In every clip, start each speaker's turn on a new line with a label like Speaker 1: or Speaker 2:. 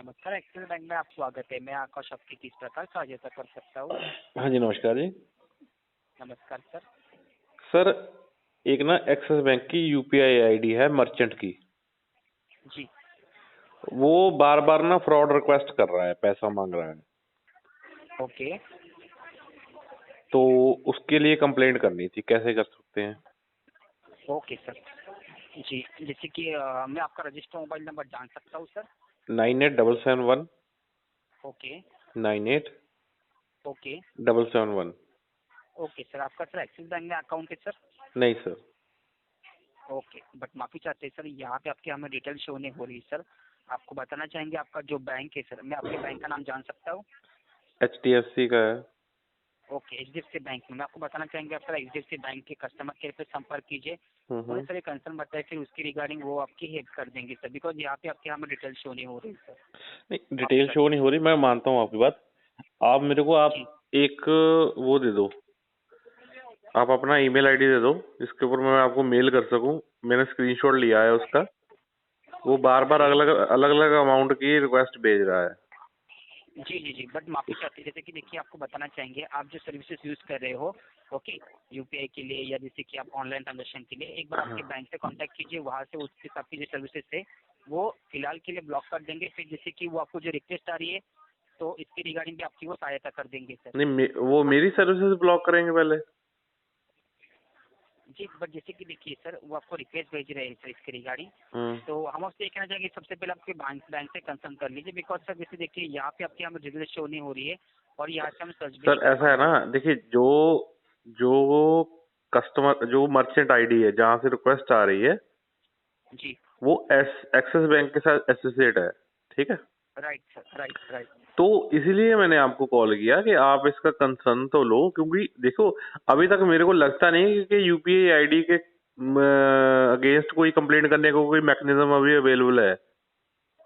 Speaker 1: नमस्कार, axis bank में आप स्वागत है। मैं आकाश आपकी किस प्रकार सहायता कर सकता हूँ?
Speaker 2: हाँ जी, नमस्कार जी।
Speaker 1: नमस्कार सर।
Speaker 2: सर, एक ना एक्सिस बैंक की यूपीआई आईडी है मर्चेंट की।
Speaker 1: जी।
Speaker 2: वो बार बार ना फ्रॉड रिक्वेस्ट कर रहा है, पैसा मांग रहा है।
Speaker 1: ओके।
Speaker 2: तो उसके लिए कंप्लेंट करनी थी, कैसे कर सकते हैं?
Speaker 1: Okay sir. जी, जैसे कि मैं आपका रजिस्टर मोबाइल नंबर जान सकता हूँ sir?
Speaker 2: 987771
Speaker 1: okay.
Speaker 2: 98
Speaker 1: okay.
Speaker 2: 771।
Speaker 1: Okay sir, आपका सर एक्सिस बैंक में अकाउंट है सर?
Speaker 2: नहीं सर।
Speaker 1: ओके, बट माफ़ी चाहते हैं सर, यहाँ पे आपकी हमें डिटेल शो नहीं हो रही सर। आपको बताना चाहेंगे आपका जो बैंक है सर, मैं आपके बैंक का नाम जान सकता हूँ?
Speaker 2: HDFC का है।
Speaker 1: ओके, एचडीएफसी बैंक में मैं आपको बताना चाहेंगे आप सर एचडीएफसी बैंक के कस्टमर केयर पे संपर्क कीजिए। उन्हें सर एक कंसर्न बताए, फिर उसकी रिगार्डिंग वो आपकी हेल्प कर देंगे सर, बिकॉज यहाँ पे आपके हमें डिटेल शो नहीं हो रही सर।
Speaker 2: नहीं,
Speaker 1: माफी
Speaker 2: डिटेल शो
Speaker 1: चाहते
Speaker 2: नहीं हो रही, मैं मानता हूँ आपकी बात। आप मेरे को
Speaker 1: हैं।
Speaker 2: आप
Speaker 1: जी।
Speaker 2: एक वो दे दो, आप अपना ईमेल आईडी दे दो जिसके ऊपर मैं आपको मेल कर सकूं। मैंने स्क्रीनशॉट लिया है उसका। वो बार बार
Speaker 1: ओके।
Speaker 2: अलग अलग अलग अमाउंट की रिक्वेस्ट भेज रहा है।
Speaker 1: जी जी जी, बट माफी चाहते हैं, जैसे कि देखिए आपको बताना चाहेंगे आप जो सर्विसेज यूज कर रहे हो, ओके, यूपीआई के लिए या जैसे कि आप ऑनलाइन ट्रांजेक्शन के लिए, एक बार आपके बैंक से कांटेक्ट कीजिए, वहाँ से उसके हिसाब की जो सर्विसेज है वो फिलहाल के लिए ब्लॉक कर देंगे। फिर जैसे कि वो आपको जो रिक्वेस्ट आ रही है तो इसके रिगार्डिंग भी आपकी वो सहायता कर देंगे सर।
Speaker 2: नहीं, वो मेरी सर्विसेज ब्लॉक करेंगे पहले।
Speaker 1: जी, बट जैसे कि देखिए सर, वो आपको रिक्वेस्ट भेज रहे हैं सर इसके रिगार्डिंग,
Speaker 2: हम्म।
Speaker 1: तो हम आपसे ये कहना चाहेंगे सबसे पहले आपके बैंक से कंसर्न कर लीजिए, बिकॉज सर जैसे देखिए यहाँ पे आपकी हमें डिटेल शो नहीं हो रही है और यहाँ से हम सर्च भी नहीं
Speaker 2: सर
Speaker 1: कर
Speaker 2: ऐसा है
Speaker 1: पाएंगे
Speaker 2: ना,
Speaker 1: सर।
Speaker 2: देखिए जो जो कस्टमर जो मर्चेंट आईडी है जहाँ से रिक्वेस्ट आ रही है
Speaker 1: जी।
Speaker 2: वो एक्सिस बैंक के साथ एसोसिएट है। ठीक है।
Speaker 1: Right sir, right right.
Speaker 2: तो इसीलिए मैंने आपको कॉल किया कि आप इसका कंसर्न तो लो, क्योंकि देखो अभी तक मेरे को लगता नहीं कि यूपीआई आईडी के अगेंस्ट कोई कंप्लेंट करने को कोई मैकेनिज्म अभी अवेलेबल है।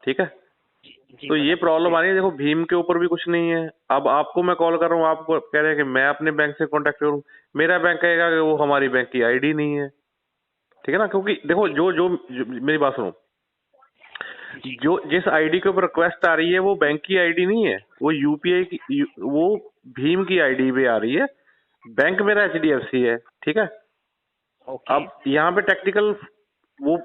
Speaker 2: ठीक है।
Speaker 1: जी जी,
Speaker 2: तो
Speaker 1: बट
Speaker 2: ये
Speaker 1: आप
Speaker 2: प्रॉब्लम
Speaker 1: इससे
Speaker 2: आ रही है, देखो भीम के ऊपर भी कुछ नहीं है। अब आपको मैं कॉल कर रहा हूँ, आप कह रहे हैं कि मैं अपने बैंक से कांटेक्ट करूँ। मेरा बैंक कहेगा कि वो हमारी बैंक की आईडी नहीं है। ठीक है ना, क्योंकि देखो
Speaker 1: जी
Speaker 2: जो मेरी बात सुनो,
Speaker 1: जी।
Speaker 2: जो जिस आईडी के ऊपर रिक्वेस्ट आ रही है वो बैंक की आईडी नहीं है, वो यूपीआई की वो भीम की आईडी पे आ रही है। बैंक मेरा एचडीएफसी है। ठीक है।
Speaker 1: ओके।
Speaker 2: अब यहाँ पे टेक्निकल वो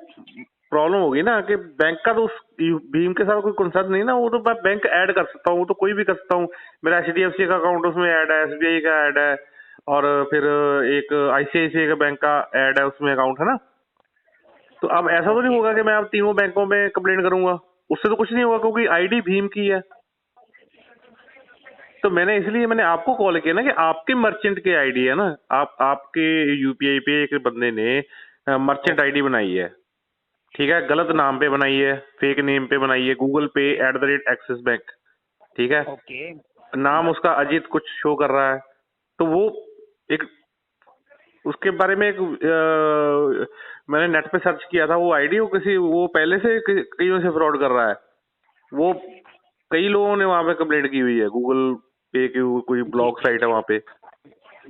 Speaker 2: प्रॉब्लम होगी ना कि बैंक का तो उस भीम के साथ कोई कंसर्न नहीं ना। वो तो मैं बैंक ऐड कर सकता हूँ, वो तो कोई भी कर सकता हूँ। मेरा एचडीएफसी का अकाउंट उसमें ऐड है, एसबीआई का ऐड है, और फिर एक आईसीआईसीआई का बैंक का ऐड है, उसमें अकाउंट है ना। तो अब ऐसा तो नहीं
Speaker 1: ओके।
Speaker 2: होगा कि मैं अब तीनों बैंकों में कंप्लेंट करूंगा, उससे तो कुछ नहीं होगा क्योंकि आईडी भीम की है। तो मैंने आपको कॉल किया ना कि आपके मर्चेंट की आईडी है ना, आपके यूपीआई पे एक बंदे ने मर्चेंट
Speaker 1: ओके।
Speaker 2: आईडी बनाई है। ठीक है, गलत नाम पे बनाई है, फेक नेम पे बनाई है, गूगल पे @एक्सिस बैंक। ठीक है।
Speaker 1: ओके।
Speaker 2: नाम
Speaker 1: बट
Speaker 2: उसका अजीत कुछ शो कर रहा है। तो वो एक उसके बारे में एक मैंने नेट पे सर्च किया था। वो आईडी वो पहले से कईयों से फ्रॉड कर रहा है। वो कई लोगों ने वहां पे कंप्लेंट की हुई है, गूगल पे की कोई
Speaker 1: जी
Speaker 2: ब्लॉग
Speaker 1: जी
Speaker 2: साइट है
Speaker 1: जी
Speaker 2: वहां पे।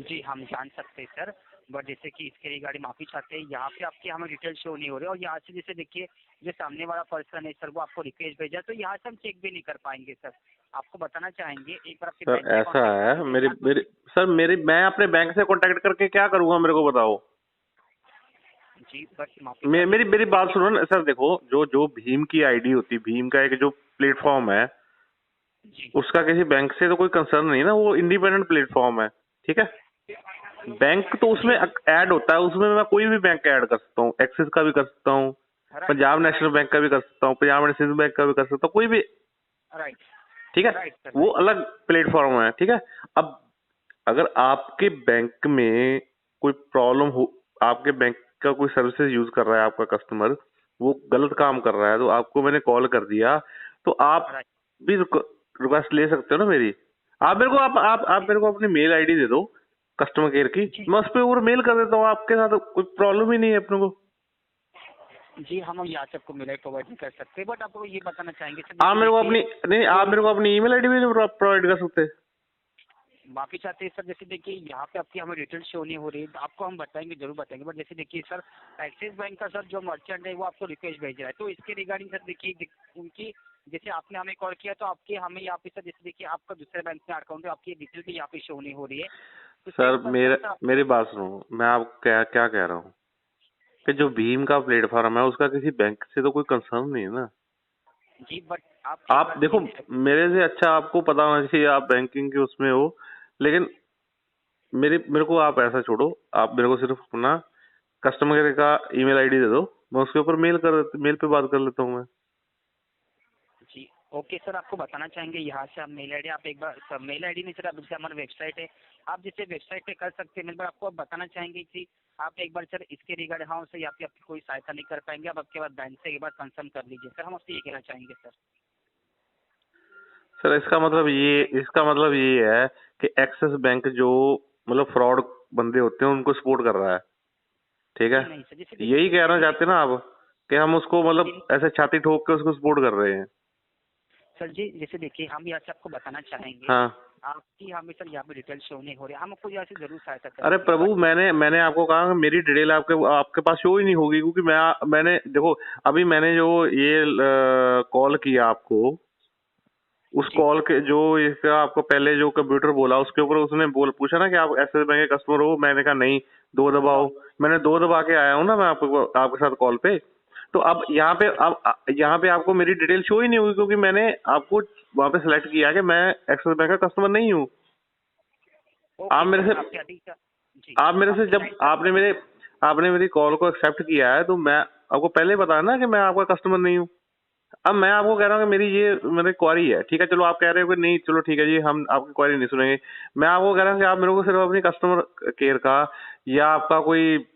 Speaker 1: जी, हम जान सकते हैं सर, बट जैसे कि इसके रिगार्डिंग माफी चाहते हैं, यहाँ पे आपकी हमें डिटेल शो नहीं हो रही और यहाँ से जैसे देखिए जो सामने वाला पर्सन है सर वो आपको रिक्वेस्ट भेजा, तो यहाँ से हम चेक भी नहीं कर पाएंगे सर। आपको बताना चाहेंगे एक बार आपके
Speaker 2: सर
Speaker 1: बैंक से
Speaker 2: ऐसा
Speaker 1: कांटेक्ट कर
Speaker 2: है,
Speaker 1: लीजिए या तो
Speaker 2: सर मैं अपने बैंक से कांटेक्ट करके क्या करूंगा, मेरे को बताओ।
Speaker 1: जी, बट माफी चाहते हैं
Speaker 2: मेरी
Speaker 1: जैसे
Speaker 2: मेरी
Speaker 1: कि
Speaker 2: बात
Speaker 1: देखिए।
Speaker 2: सुनो ना सर। देखो जो जो भीम की आईडी होती है, भीम का एक जो प्लेटफॉर्म है,
Speaker 1: जी।
Speaker 2: उसका किसी बैंक से तो कोई कंसर्न नहीं ना, वो इंडिपेंडेंट प्लेटफॉर्म है। ठीक है। बैंक तो उसमें
Speaker 1: जी।
Speaker 2: ऐड होता है, उसमें मैं कोई भी बैंक ऐड कर सकता हूँ, एक्सिस का भी कर सकता हूँ,
Speaker 1: right
Speaker 2: Punjab national
Speaker 1: right
Speaker 2: bank का भी कर सकता हूँ, पंजाब नेशनल बैंक का भी कर सकता हूँ, कोई भी।
Speaker 1: राइट
Speaker 2: ठीक है।
Speaker 1: राइट सर,
Speaker 2: वो
Speaker 1: राइट।
Speaker 2: अलग प्लेटफॉर्म है। ठीक है। अब अगर आपके बैंक में कोई प्रॉब्लम हो, आपके बैंक का कोई सर्विसेज यूज कर रहा है आपका कस्टमर, वो गलत काम कर रहा है, तो आपको मैंने कॉल कर दिया, तो आप
Speaker 1: राइट।
Speaker 2: भी रिक्वेस्ट ले सकते हो ना मेरी। आप मेरे को अपनी मेल आईडी दे दो कस्टमर केयर की,
Speaker 1: जी
Speaker 2: मैं उस पर और मेल कर देता हूँ। आपके साथ कोई प्रॉब्लम ही नहीं है अपने को।
Speaker 1: जी, हम यहाँ से आपको मेल प्रोवाइड नहीं कर सकते, बट आपको ये बताना चाहेंगे सर
Speaker 2: आप
Speaker 1: जैसे
Speaker 2: मेरे को
Speaker 1: देखिए
Speaker 2: अपनी नहीं, आप
Speaker 1: जो
Speaker 2: मेरे को अपनी ईमेल आईडी भी प्रोवाइड कर सकते हैं।
Speaker 1: माफी चाहते हैं सर, जैसे देखिए यहाँ पे आपकी हमें डिटेल शो नहीं हो रही है, तो आपको हम बताएंगे, जरूर बताएंगे, बट जैसे देखिए सर, एक्सिस बैंक का सर जो मर्चेंट है वो आपको रिक्वेस्ट भेज रहा है, तो इसके रिगार्डिंग सर देखिए उनकी, जैसे आपने हमें कॉल किया तो आपके हमें यहाँ पे सर, जैसे देखिए आपका दूसरे बैंक में अकाउंट है, आपकी डिटेल भी यहाँ पे शो नहीं हो रही है, तो
Speaker 2: सर
Speaker 1: सिंपल
Speaker 2: मेरे
Speaker 1: सर
Speaker 2: मेरी बात सुनो, मैं आपको क्या क्या कह रहा हूँ कि जो भीम का प्लेटफॉर्म है उसका किसी बैंक से तो कोई कंसर्न नहीं है ना।
Speaker 1: जी, बट आप एक
Speaker 2: आप
Speaker 1: बार
Speaker 2: देखो,
Speaker 1: सुनिए।
Speaker 2: मेरे से अच्छा आपको पता होना चाहिए, आप बैंकिंग के उसमें हो, लेकिन मेरे को आप ऐसा छोड़ो, आप मेरे को सिर्फ अपना कस्टमर केयर का ईमेल आईडी दे दो, मैं उसके ऊपर मेल पे बात कर लेता हूँ मैं।
Speaker 1: जी ओके सर, आपको बताना चाहेंगे यहाँ से आप मेल आईडी, आप एक बार सर मेल आईडी नहीं सर, आप जैसे हमारी वेबसाइट है, आप जैसे वेबसाइट पे कर सकते हैं, मैं आपको अब बताना चाहेंगे कि आप एक बार सर इसके रिगार्ड हाँ से यहाँ पे आपकी कोई सहायता नहीं कर पाएंगे, आप आपके बाद बैंक से एक बार कंसर्न कर लीजिए सर, हम आपसे ये कहना चाहेंगे सर।
Speaker 2: सर इसका मतलब ये है कि एक्सिस बैंक जो मतलब फ्रॉड बंदे होते हैं उनको सपोर्ट कर रहा है, ठीक है?
Speaker 1: जी नहीं सर,
Speaker 2: यही कहना
Speaker 1: जैसे
Speaker 2: चाहते हैं ना आप कि हम उसको मतलब ऐसे छाती ठोक के उसको सपोर्ट कर रहे हैं?
Speaker 1: सर जी जैसे देखिए हम यहाँ से आपको बताना चाहेंगे,
Speaker 2: हाँ।
Speaker 1: आपकी हमें सर यहाँ पे डिटेल शो नहीं हो रही, हम आपको यहाँ से जरूर सहायता
Speaker 2: अरे
Speaker 1: करेंगे,
Speaker 2: प्रभु,
Speaker 1: बट
Speaker 2: मैंने आपको कहा कि मेरी डिटेल आपके पास शो ही नहीं होगी, क्योंकि मैंने देखो, अभी मैंने जो ये कॉल किया आपको, उस
Speaker 1: जी
Speaker 2: कॉल के जो इसका आपको पहले जो कंप्यूटर बोला उसके ऊपर उसने पूछा ना कि आप एक्सिस बैंक के कस्टमर हो, मैंने कहा नहीं, दो दबाओ। मैंने दो दबा के आया हूँ ना मैं आपके साथ कॉल पे। तो अब यहाँ पे आपको मेरी डिटेल शो ही नहीं हुई, क्योंकि मैंने आपको वहाँ पे सिलेक्ट किया कि मैं एक्सिस बैंक का कस्टमर नहीं हूँ। आप
Speaker 1: ओके
Speaker 2: मेरे
Speaker 1: सर,
Speaker 2: से
Speaker 1: आपके अधिक जी
Speaker 2: आप मेरे से
Speaker 1: आपके
Speaker 2: जब
Speaker 1: साइड से
Speaker 2: आपने मेरी कॉल को एक्सेप्ट किया है, तो मैं आपको पहले ही बताया ना कि मैं आपका कस्टमर नहीं हूँ। अब मैं आपको कह रहा हूँ कि मेरी क्वारी है, ठीक है, चलो आप कह रहे हो कि नहीं, चलो ठीक है जी, हम आपकी क्वारी नहीं सुनेंगे। मैं आपको कह रहा हूँ कि आप मेरे को सिर्फ अपनी कस्टमर केयर का या आपका कोई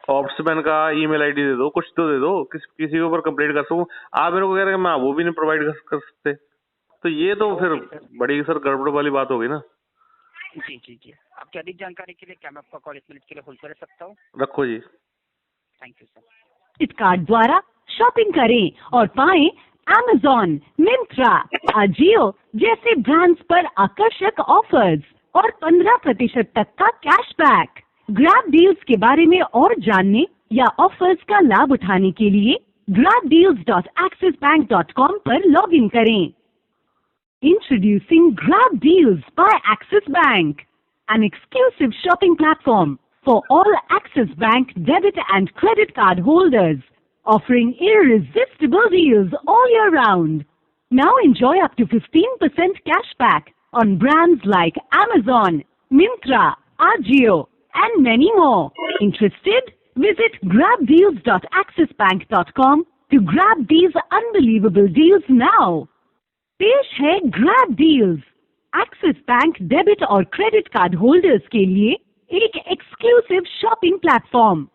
Speaker 2: ऑप्समैन का ईमेल आईडी दे दो, कुछ तो दे दो, किसी के ऊपर कंप्लेंट कर सकूँ। आप मेरे को कह रहे हैं कि मैं वो भी नहीं प्रोवाइड कर सकते, तो ये तो फिर
Speaker 1: ओके सर,
Speaker 2: बड़ी सर गड़बड़ वाली बात होगी ना।
Speaker 1: जी जी जी, आपकी अधिक जानकारी के लिए क्या मैं आपका कॉल 1 मिनट के लिए होल्ड कर सकता हूँ?
Speaker 2: रखो जी।
Speaker 1: Thank you sir.
Speaker 3: Credit card द्वारा शॉपिंग करें और पाएं Amazon, मिंत्रा, अजियो जैसे ब्रांड्स पर आकर्षक ऑफर्स और 15% तक का कैशबैक। ग्रैब डील्स के बारे में और जानने या ऑफर्स का लाभ उठाने के लिए grabdeals.axisbank.com पर लॉगिन करें। Introducing Grab Deals by Axis Bank, an exclusive shopping platform for all Axis Bank debit and credit card holders, offering irresistible deals all year round. Now enjoy up to 15% cashback on brands like Amazon, Myntra, Ajio, and many more. Interested? Visit grabdeals.axisbank.com to grab these unbelievable deals now. पेश है grab deals, axis bank debit और credit card holders के लिए एक exclusive shopping platform.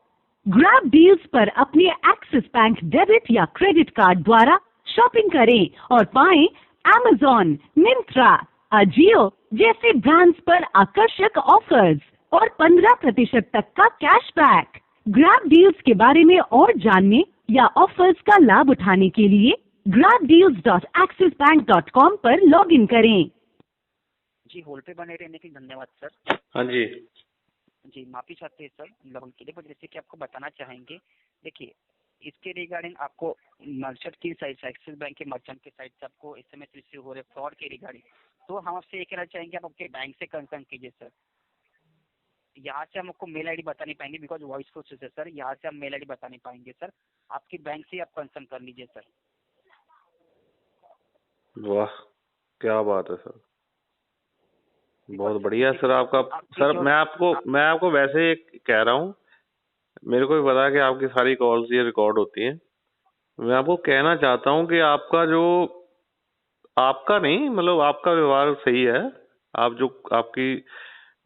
Speaker 3: Grab deals पर अपने axis bank debit या credit card द्वारा शॉपिंग करें और पाएं Amazon, मिंत्रा, अजियो जैसे ब्रांड्स पर आकर्षक ऑफर्स और 15% तक का कैशबैक। ग्रैब डील्स के बारे में और जानने या ऑफर्स का लाभ उठाने के लिए grabdeals.axisbank.com पर लॉगिन करें।
Speaker 1: जी होल्ड पे बने रहने के लिए धन्यवाद सर।
Speaker 2: हाँ जी।
Speaker 1: जी माफी चाहते हैं सर लगन के लिए, पर जैसे कि आपको बताना चाहेंगे, देखिए इसके रिगार्डिंग आपको मर्चेंट की साइड से, एक्सिस बैंक के मर्चेंट की साइड से आपको SMS रिसीव हो रहे फ्रॉड के रिगार्डिंग, तो हम आपसे ये कहना चाहेंगे आप अपने बैंक से कंसर्न कीजिए सर। यहाँ से हम आपको मेल आईडी बता नहीं पाएंगे, बिकॉज वॉइस प्रोसेस है सर, यहाँ से हम मेल आईडी बता नहीं पाएंगे सर, आपकी बैंक से ही आप कंसर्न कर लीजिए सर।
Speaker 2: वाह, क्या बात है सर, बहुत
Speaker 1: Because
Speaker 2: बढ़िया
Speaker 1: जैसे
Speaker 2: सर
Speaker 1: कि
Speaker 2: आपका।
Speaker 1: आपकी
Speaker 2: सर
Speaker 1: जो
Speaker 2: मैं आपको वैसे कह रहा हूँ, मेरे को भी पता है कि आपकी सारी कॉल्स ये रिकॉर्ड होती हैं। मैं आपको कहना चाहता हूँ कि आपका नहीं, मतलब आपका व्यवहार सही है, आप जो आपकी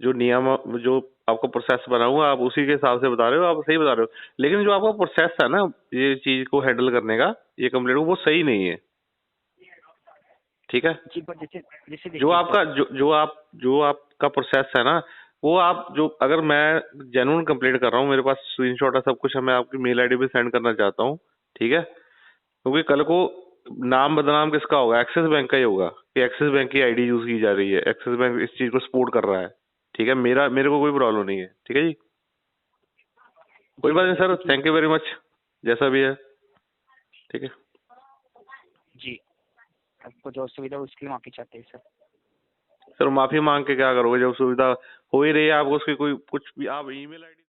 Speaker 2: जो नियम जो आपका प्रोसेस बना हुआ आप उसी के हिसाब से बता रहे हो, आप सही बता रहे हो, लेकिन जो आपका प्रोसेस है ना ये चीज को हैंडल करने का, ये कंप्लेंट को, वो सही नहीं है, ठीक है?
Speaker 1: जी पर जैसे जैसे
Speaker 2: जो
Speaker 1: देखिए
Speaker 2: आपका जो आपका प्रोसेस है ना, वो आप जो, अगर मैं जेन्युइन कंप्लेंट कर रहा हूँ, मेरे पास स्क्रीनशॉट है, सब कुछ है, मैं आपकी मेल आईडी पे सेंड करना चाहता हूँ, ठीक है? क्योंकि कल को नाम बदनाम किसका होगा? एक्सिस बैंक का ही होगा। कि एक्सिस बैंक की आईडी यूज की जा रही है, एक्सिस बैंक इस चीज को सपोर्ट कर रहा है। ठीक है, मेरे को कोई प्रॉब्लम नहीं है। ठीक है जी, कोई बात नहीं sir, thank you very much, जैसा भी है। ठीक है
Speaker 1: जी, आपको जो सुविधा हो उसके लिए माफी चाहते हैं सर।
Speaker 2: सर, माफी मांग के क्या करोगे जब सुविधा हो ही रही है आपको, उसकी कोई कुछ भी आप ईमेल आईडी